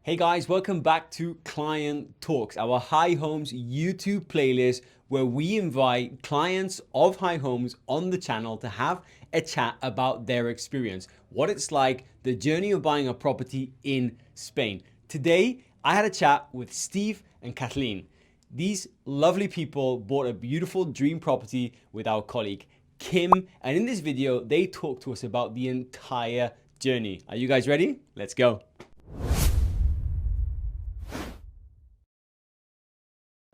Hey guys, welcome back to Client Talks, our High Homes YouTube playlist where we invite clients of High Homes on the channel to have a chat about their experience, what it's like, the journey of buying a property in Spain. Today, I had a chat with Steve and Kathleen. These lovely people bought a beautiful dream property with our colleague Kim, and in this video, they talk to us about the entire journey. Are you guys ready? Let's go.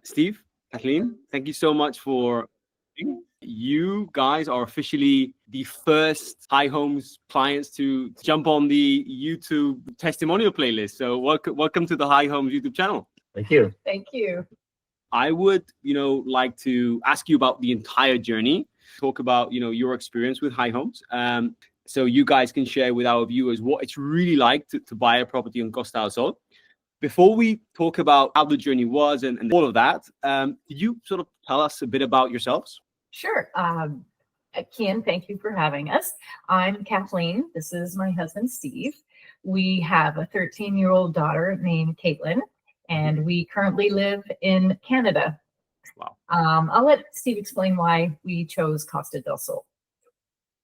Steve, Kathleen, thank you so much for you guys are officially the first High Homes clients to jump on the YouTube testimonial playlist. So welcome to the High Homes YouTube channel. Thank you. Thank you. I would, like to ask you about the entire journey, talk about, your experience with High Homes. So you guys can share with our viewers what it's really like to buy a property on Costa del Sol. Before we talk about how the journey was and all of that, could you sort of tell us a bit about yourselves? Sure. Ken, thank you for having us. I'm Kathleen. This is my husband, Steve. We have a 13-year-old daughter named Caitlin, and we currently live in Canada. Wow. I'll let Steve explain why we chose Costa del Sol.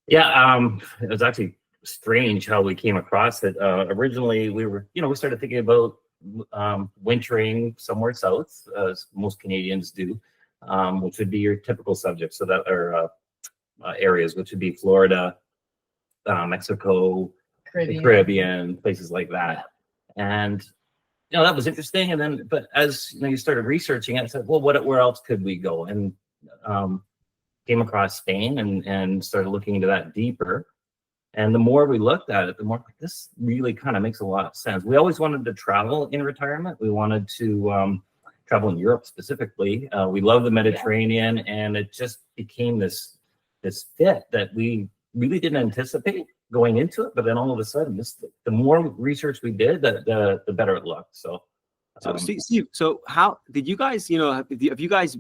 Yeah, it was actually strange how we came across it. Originally, we started thinking about wintering somewhere south, as most Canadians do, which would be your typical subjects. So that are areas, which would be Florida, Mexico, the Caribbean, places like that. Yeah. And that was interesting. And then, but as you started researching it, I said, well, where else could we go? And came across Spain and started looking into that deeper. And the more we looked at it, the more like, this really kind of makes a lot of sense. We always wanted to travel in retirement. We wanted to travel in Europe specifically. We love the Mediterranean, and it just became this fit that we really didn't anticipate going into it. But then all of a sudden, the more research we did, the better it looked. So Steve, so how did you guys, have you guys,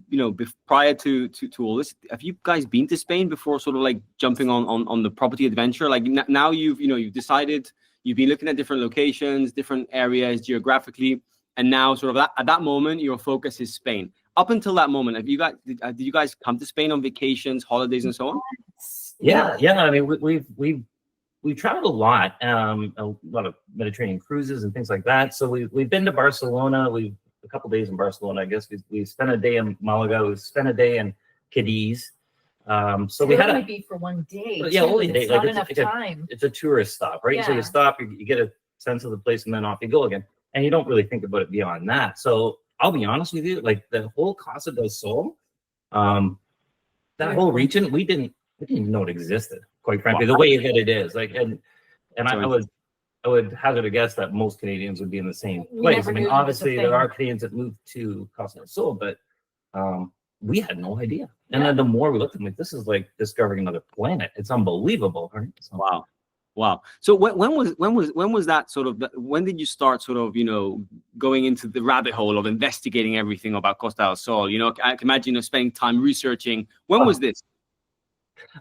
prior to all this, have you guys been to Spain before sort of like jumping on the property adventure? Like now you've decided, you've been looking at different locations, different areas geographically, and now sort of at that moment, your focus is Spain. Up until that moment, did you guys come to Spain on vacations, holidays, and so on? Yeah. I mean, we've traveled a lot of Mediterranean cruises and things like that. So we've been to Barcelona. We've a couple days in Barcelona, I guess. We spent a day in Malaga. We spent a day in Cadiz. So we had be for one day. Yeah, only a day. It's not enough time. It's a tourist stop, right? Yeah. So you stop, you get a sense of the place, and then off you go again. And you don't really think about it beyond that. So I'll be honest with you, like the whole Costa del Sol, that whole region, we didn't even know it existed. Quite frankly, the way that it is, like, and I would hazard a guess that most Canadians would be in the same place. I mean, obviously there are Canadians that moved to Costa del Sol, but we had no idea. And then the more we looked at it, like, this is like discovering another planet. It's unbelievable, right? So, Wow. So when was that sort of? When did you start sort of going into the rabbit hole of investigating everything about Costa del Sol? I can imagine spending time researching. When was this?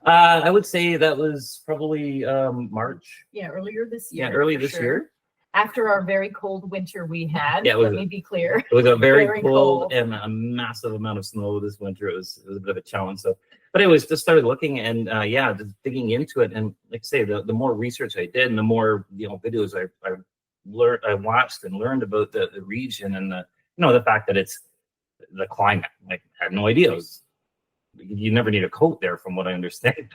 I would say that was probably March. Yeah, earlier this year. Yeah, early this year. After our very cold winter we had. Yeah, let me be clear. It was a very cold and a massive amount of snow this winter. It was a bit of a challenge. So, but anyways, just started looking and just digging into it. And like I say, the more research I did and the more videos I watched and learned about the region and the fact that it's the climate. Like, I had no idea. You never need a coat there, from what I understand.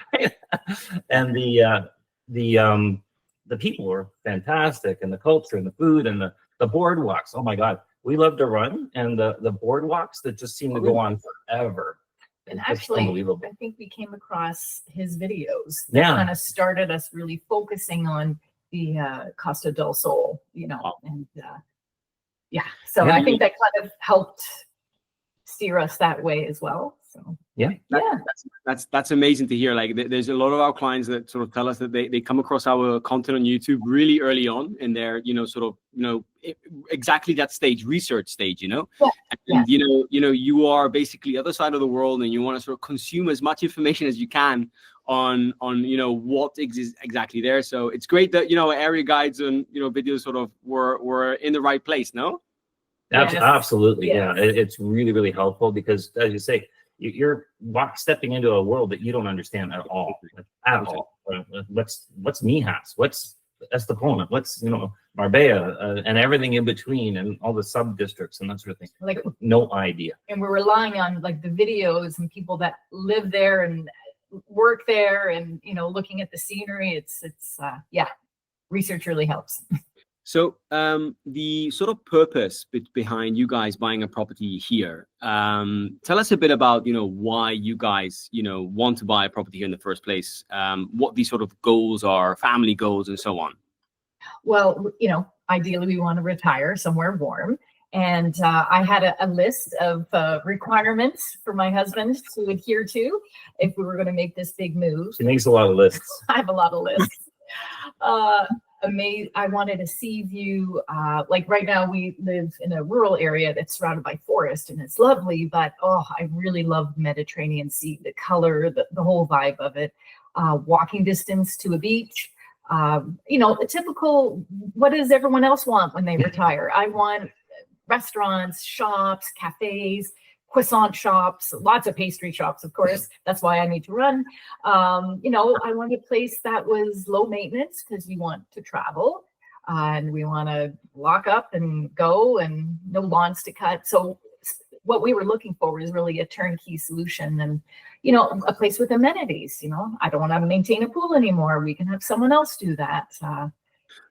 And the people were fantastic, and the culture and the food and the boardwalks. Oh my God, we love to run, and the boardwalks that just seem to go on forever. And actually, I think we came across his videos that kind of started us really focusing on the Costa del Sol, and so I think that kind of helped steer us that way as well. So Yeah. That's amazing to hear. Like there's a lot of our clients that sort of tell us that they come across our content on YouTube really early on in their, exactly that stage, research stage, and you are basically other side of the world, and you want to sort of consume as much information as you can on what exists exactly there. So it's great that area guides and videos sort of were in the right place. No. Yes. Absolutely. Yes. Yeah. It's really, really helpful because, as you say, you're stepping into a world that you don't understand at all. What's Mijas? What's Estepona? What's, Marbella, and everything in between, and all the sub districts and that sort of thing. Like, no idea. And we're relying on like the videos and people that live there and work there, and looking at the scenery. It's research really helps. So the sort of purpose behind you guys buying a property here, tell us a bit about, why you guys, want to buy a property here in the first place, what these sort of goals are, family goals and so on. Well, ideally we want to retire somewhere warm. And I had a list of requirements for my husband to adhere to if we were going to make this big move. She makes a lot of lists. I have a lot of lists. I wanted a sea view. Like right now we live in a rural area that's surrounded by forest, and it's lovely, but I really love the Mediterranean Sea, the color, the whole vibe of it. Walking distance to a beach. The typical, what does everyone else want when they retire? I want restaurants, shops, cafes, croissant shops, lots of pastry shops, of course. That's why I need to run. I wanted a place that was low maintenance because we want to travel and we want to lock up and go, and no lawns to cut. So what we were looking for was really a turnkey solution, and a place with amenities. I don't want to maintain a pool anymore. We can have someone else do that.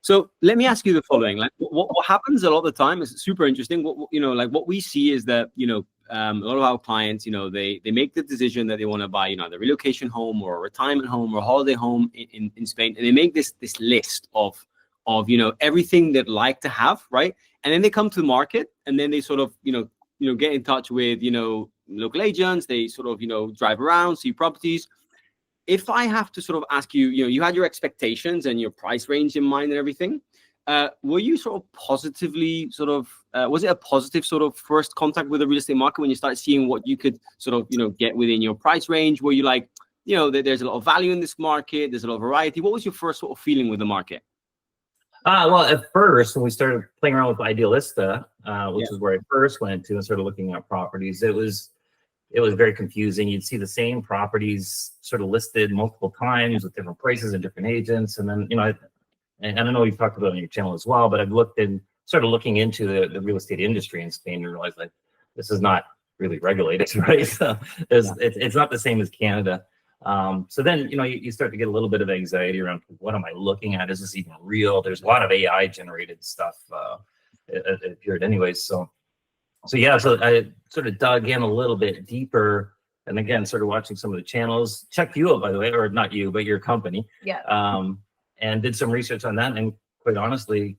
So let me ask you the following: like, what happens a lot of the time is super interesting. What we see is that a lot of our clients, they make the decision that they want to buy, the relocation home or a retirement home or a holiday home in Spain, and they make this list of everything they'd like to have, right? And then they come to the market, and then they sort of get in touch with local agents. They sort of drive around, see properties. If I have to sort of ask you, you had your expectations and your price range in mind and everything. Were you sort of positively was it a positive sort of first contact with the real estate market when you started seeing what you could sort of, get within your price range? Were you like, there's a lot of value in this market, there's a lot of variety? What was your first sort of feeling with the market? Well, at first, when we started playing around with Idealista, which is where I first went to and started looking at properties, it was very confusing. You'd see the same properties sort of listed multiple times with different prices and different agents. And then, and I know you've talked about it on your channel as well, but I've started looking into the real estate industry in Spain and realized like this is not really regulated, right? So it's not the same as Canada. So then, you start to get a little bit of anxiety around what am I looking at? Is this even real? There's a lot of AI generated stuff. It appeared anyways. So I sort of dug in a little bit deeper, and again, started watching some of the channels. Checked you out, by the way, or not you, but your company. Yeah. And did some research on that. And quite honestly,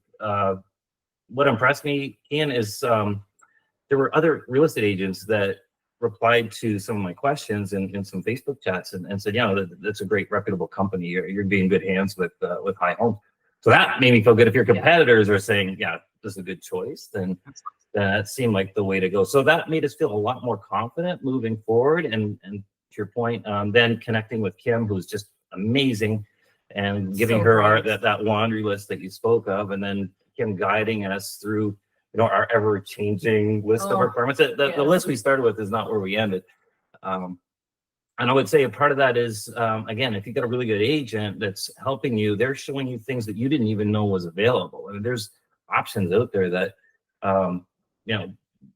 what impressed me, Ian, is there were other real estate agents that replied to some of my questions in some Facebook chats and said, that's a great reputable company. You're being good hands with High Home. So that made me feel good. If your competitors are saying, this is a good choice, then that seemed like the way to go. So that made us feel a lot more confident moving forward. And to your point, then connecting with Kim, who's just amazing, and giving her that laundry list that you spoke of, and then Kim guiding us through our ever-changing list of requirements. The list we started with is not where we ended. And I would say a part of that is, again, if you've got a really good agent that's helping you, they're showing you things that you didn't even know was available. I mean, there's options out there that,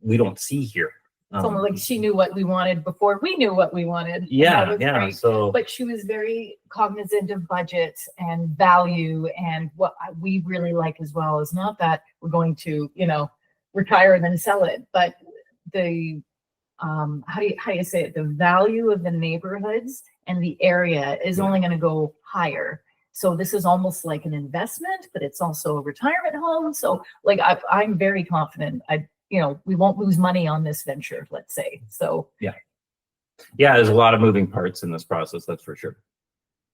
we don't see here. Almost like she knew what we wanted before we knew what we wanted. Yeah. Great. So, but she was very cognizant of budget and value, and what we really like as well is not that we're going to, retire and then sell it, but the how do you say it? The value of the neighborhoods and the area is only going to go higher. So this is almost like an investment, but it's also a retirement home. So like I'm very confident. We won't lose money on this venture, let's say. So yeah. Yeah, there's a lot of moving parts in this process, that's for sure.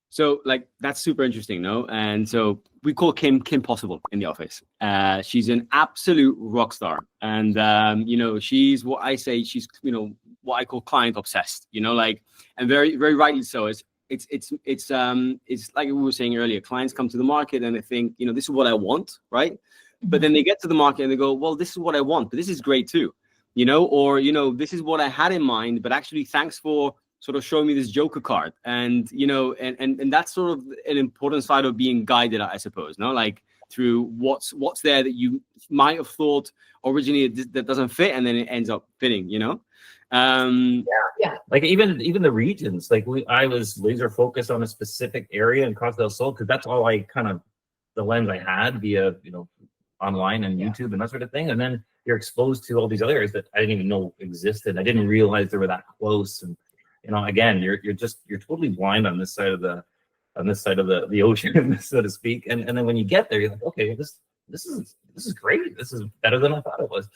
So like that's super interesting, no? And so we call Kim Possible in the office. She's an absolute rock star, and she's what I say. She's what I call client obsessed. Like, and very very rightly so. It's like we were saying earlier. Clients come to the market and they think this is what I want, right? But then they get to the market and they go, well, this is what I want, but this is great too, or this is what I had in mind, but actually thanks for sort of showing me this Joker card, and and that's sort of an important side of being guided, I suppose, no, like through what's there that you might have thought originally that doesn't fit, and then it ends up fitting, Yeah. Like even the regions, like I was laser focused on a specific area in Costa del Sol because that's all I the lens I had via online and YouTube and that sort of thing, and then you're exposed to all these other areas that I didn't even know existed. I didn't realize they were that close, and again, you're totally blind on this side of the ocean, so to speak. And then when you get there, you're like, okay, this is great. This is better than I thought it was.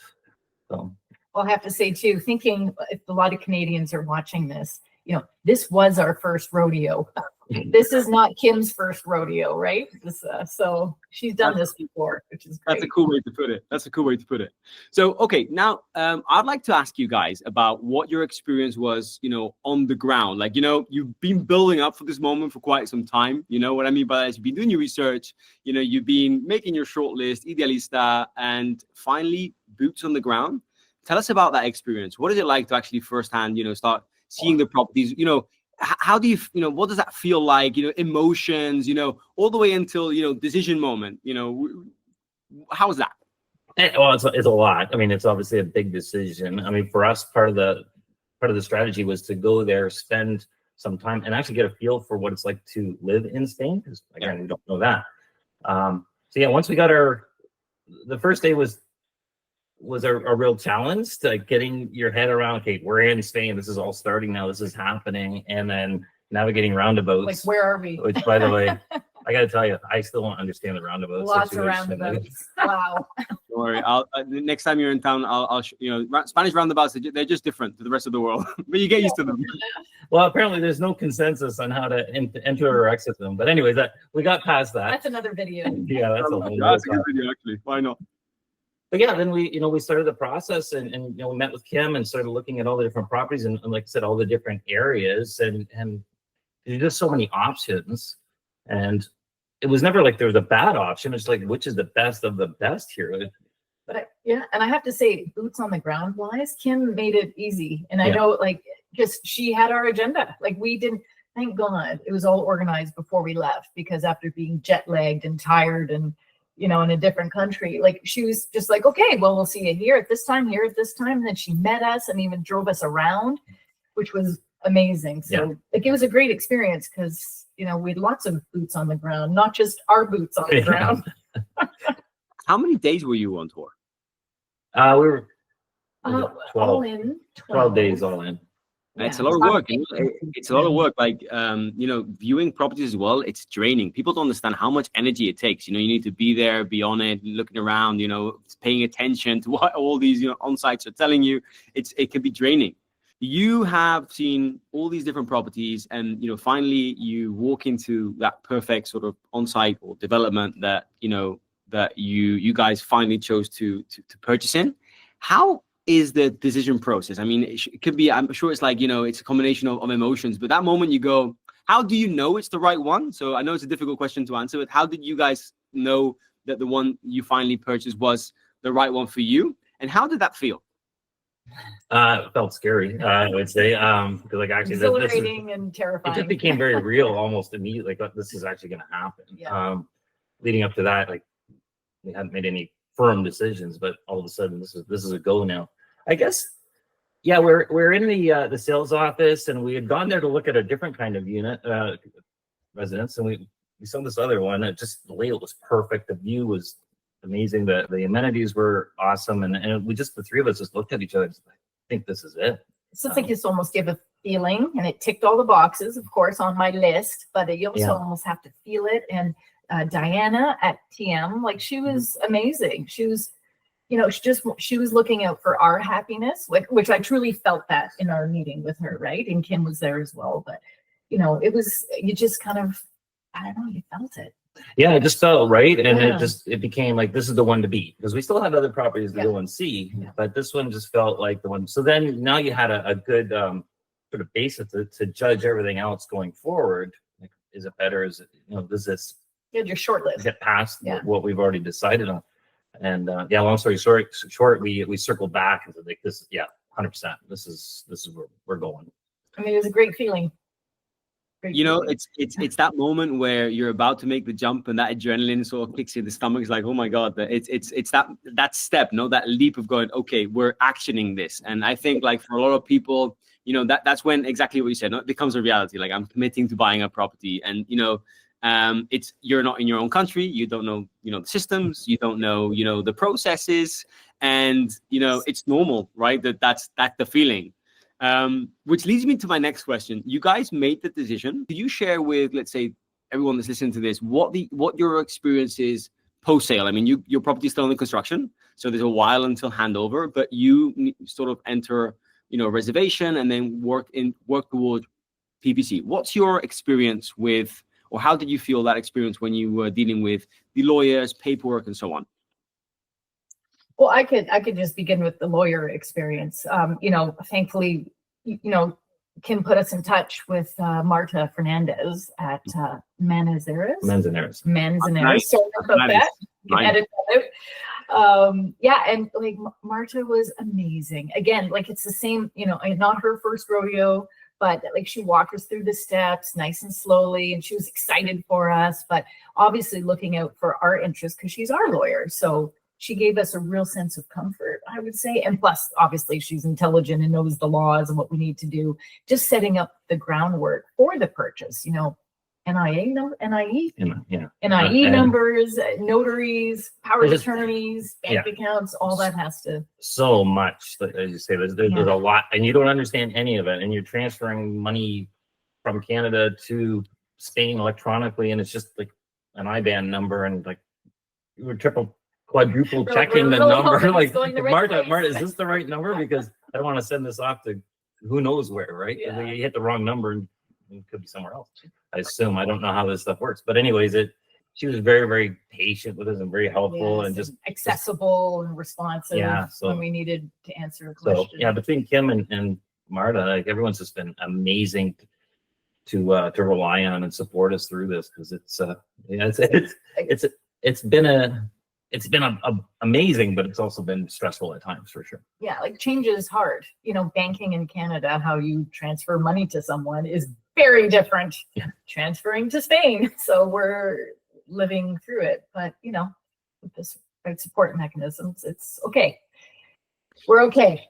So I'll have to say too, thinking if a lot of Canadians are watching this, this was our first rodeo. This is not Kim's first rodeo, right? So she's done this before, which is great. That's a cool way to put it. So, okay, now I'd like to ask you guys about what your experience was, on the ground. Like, you've been building up for this moment for quite some time. You know what I mean by that? You've been doing your research, you've been making your shortlist, idealista, and finally boots on the ground. Tell us about that experience. What is it like to actually firsthand, start seeing the properties, how do you, what does that feel like, emotions, all the way until, decision moment, how is that? Well, it's a lot. I mean, it's obviously a big decision. I mean, for us, part of the strategy was to go there, spend some time, and actually get a feel for what it's like to live in Spain, because again, we don't know that. So yeah, once we got the first day was a real challenge, to getting your head around, okay, we're in Spain, this is all starting now, this is happening, and then navigating roundabouts. Like, where are we? Which, by the way, I got to tell you, I still don't understand the roundabouts. Lots of roundabouts. Wow. Don't worry. Next time you're in town, I'll Spanish roundabouts, they're just different to the rest of the world, but you get used to them. Well, apparently there's no consensus on how to enter or exit them. But anyways, we got past that. That's another video. Yeah, that's a good video, actually. Why not? But yeah, then we started the process, and we met with Kim and started looking at all the different properties, and like I said, all the different areas, and there's just so many options, and it was never like there was a bad option. It's like, which is the best of the best here? But and I have to say, boots on the ground wise, Kim made it easy, and I know, like, just she had our agenda. Like, we didn't. Thank God it was all organized before we left, because after being jet lagged and tired and in a different country, like, she was just like, okay, well, we'll see you here at this time, and then she met us and even drove us around, which was amazing. So like, it was a great experience, because we had lots of boots on the ground, not just our boots on the ground. How many days were you on tour? We were 12, all in 12 days all in. It's a lot of work. It's a lot of work. Like, viewing properties as well, it's draining. People don't understand how much energy it takes. You need to be there, be on it, looking around, paying attention to what all these, on-sites are telling you. It can be draining. You have seen all these different properties, and, finally you walk into that perfect sort of on-site or development that, that you guys finally chose to purchase in. How is the decision process? I mean, it could be, I'm sure it's like, it's a combination of emotions, but that moment you go, how do you know it's the right one? So I know it's a difficult question to answer, but how did you guys know that the one you finally purchased was the right one for you? And how did that feel? It felt scary, I would say, because like, actually, exhilarating and terrifying. It just became very real almost immediately. Like, this is actually going to happen. Yeah. Leading up to that, like, we hadn't made any firm decisions, but all of a sudden, this is a go now. I guess, yeah, we're in the sales office, and we had gone there to look at a different kind of unit residence, and we saw this other one. The layout was perfect, the view was amazing, the amenities were awesome, and we just, the three of us just looked at each other and said, I think this is it. So it's like, just almost give a feeling, and it ticked all the boxes, of course, on my list, but you also almost have to feel it. And Diana at TM, like, she was amazing. She was you know, she was looking out for our happiness, which I truly felt that in our meeting with her, right? And Kim was there as well. But, you know, you just kind of, I don't know, you felt it. Yeah, it just felt right. And Yeah. it became like, this is the one to beat, because we still had other properties to go and see, but this one just felt like the one. So then now you had a good sort of basis to judge everything else going forward. Like, is it better? Is it, you know, does this Your short list get past what we've already decided on? And long story short, we circled back and said, like, this, 100%. This is where we're going. I mean, it was a great feeling. You know, it's that moment where you're about to make the jump and that adrenaline sort of kicks you in the stomach. It's like, oh my God, it's that step, no, that leap of going, okay, we're actioning this. And I think, like, for a lot of people, you know, that's when exactly what you said, no, it becomes a reality. Like, I'm committing to buying a property, and, you know, you're not in your own country. You don't know, you know, the systems, you don't know, you know, the processes, and, you know, it's normal, right? That's the feeling. Which leads me to my next question. You guys made the decision. Could you share with, let's say, everyone that's listening to this, what your experience is post-sale? I mean, your property is still under construction, so there's a while until handover, but you sort of enter, you know, reservation and then work towards PPC. What's your experience with, or how did you feel that experience when you were dealing with the lawyers, paperwork, and so on? Well, I could just begin with the lawyer experience. You know, thankfully, you know, Kim put us in touch with Marta Fernandez at Manzanares. Nice. Sorry about that. Nice. Edit that out. And like Marta was amazing. Again, like, it's the same, you know, not her first rodeo, but like, she walked us through the steps nice and slowly, and she was excited for us, but obviously looking out for our interests because she's our lawyer. So she gave us a real sense of comfort, I would say. And plus, obviously, she's intelligent and knows the laws and what we need to do. Just setting up the groundwork for the purchase, you know, NIE numbers, notaries, power of attorneys, bank accounts, all that has to. So much, as you say, there's a lot, and you don't understand any of it. And you're transferring money from Canada to Spain electronically, and it's just like an IBAN number, and like you were quadruple checking the number. Like, Marta, is this the right number? Because I don't want to send this off to who knows where, right? Yeah. You hit the wrong number and it could be somewhere else. I assume. I don't know how this stuff works. But anyways, she was very, very patient with us and very helpful, and just accessible and responsive when we needed to answer a question. So between Kim and Marta, like, everyone's just been amazing to rely on and support us through this, because it's been amazing, but it's also been stressful at times, for sure. Yeah, like, change is hard. You know, banking in Canada, how you transfer money to someone is very different. Transferring to Spain. So we're living through it. But, you know, with this right support mechanisms, it's okay. We're okay.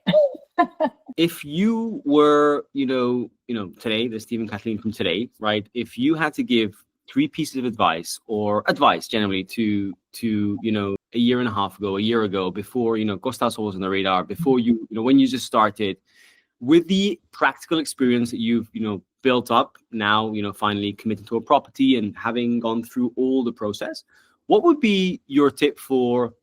If you were, you know, today, the Steve and Kathleen from today, right? If you had to give 3 pieces of advice, or advice generally, to you know, a year ago, before, you know, Costa del Sol was on the radar, before you know, when you just started, with the practical experience that you've, you know, built up now, you know, finally committing to a property and having gone through all the process, what would be your tip for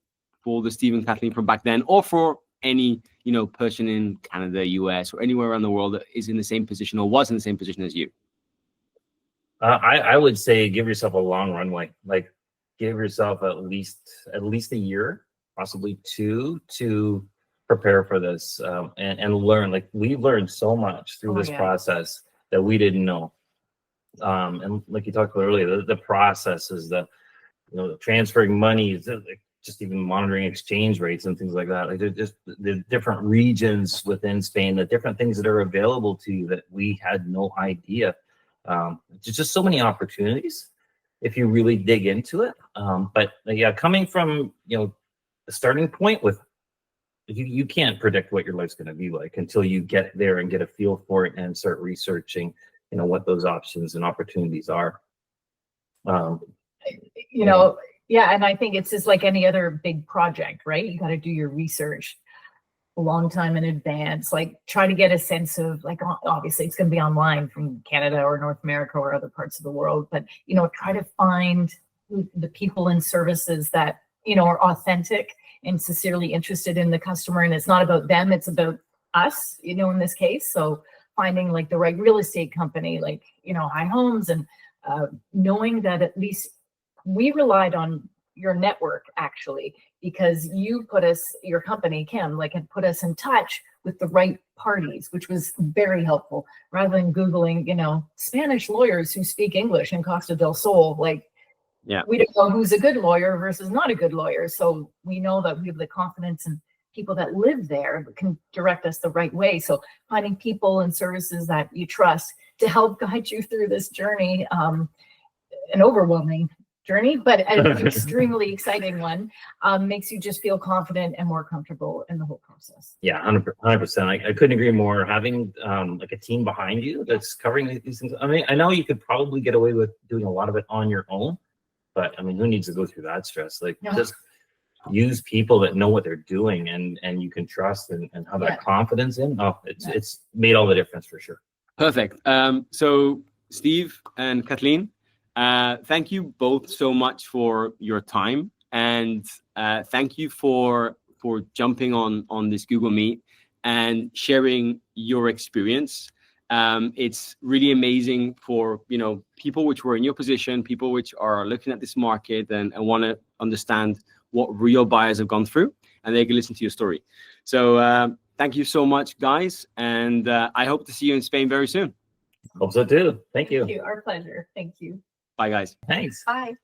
the Steve and Kathleen from back then, or for any, you know, person in Canada, US, or anywhere around the world that is in the same position or was in the same position as you? I would say give yourself a long runway. Like, give yourself at least a year, possibly 2, to prepare for this, and learn. Like, we learned so much through this process that we didn't know. And like you talked about earlier, the process is the transferring money, just even monitoring exchange rates and things like that. Like, just the different regions within Spain, the different things that are available to you that we had no idea. There's just so many opportunities if you really dig into it. But coming from, the starting point with, you can't predict what your life's going to be like until you get there and get a feel for it and start researching, what those options and opportunities are. And I think it's just like any other big project, right? You got to do your research a long time in advance, like try to get a sense of, like, obviously it's going to be online from Canada or North America or other parts of the world, but, try to find the people and services that, are authentic and sincerely interested in the customer. And it's not about them, it's about us, you know, in this case. So finding like the right real estate company, like, you know, High Homes, and knowing that at least we relied on your network actually, because you put us, your company, Kim, like had put us in touch with the right parties, which was very helpful, rather than Googling, you know, Spanish lawyers who speak English in Costa del Sol. Like, Yeah. we don't know who's a good lawyer versus not a good lawyer. So we know that we have the confidence in people that live there that can direct us the right way. So finding people and services that you trust to help guide you through this journey, an overwhelming journey, but an extremely exciting one, makes you just feel confident and more comfortable in the whole process. Yeah, 100%. I couldn't agree more. Having like a team behind you that's covering these things. I mean, I know you could probably get away with doing a lot of it on your own, but I mean, who needs to go through that stress? Like, just use people that know what they're doing and you can trust and have that confidence in. Oh, it's made all the difference for sure. Perfect. So Steve and Kathleen, thank you both so much for your time, and thank you for jumping on this Google Meet and sharing your experience. It's really amazing for, you know, people which were in your position, people which are looking at this market and want to understand what real buyers have gone through, and they can listen to your story. So thank you so much, guys, and I hope to see you in Spain very soon. Hope so too. Thank you. Our pleasure. Thank you. Bye, guys. Thanks. Bye.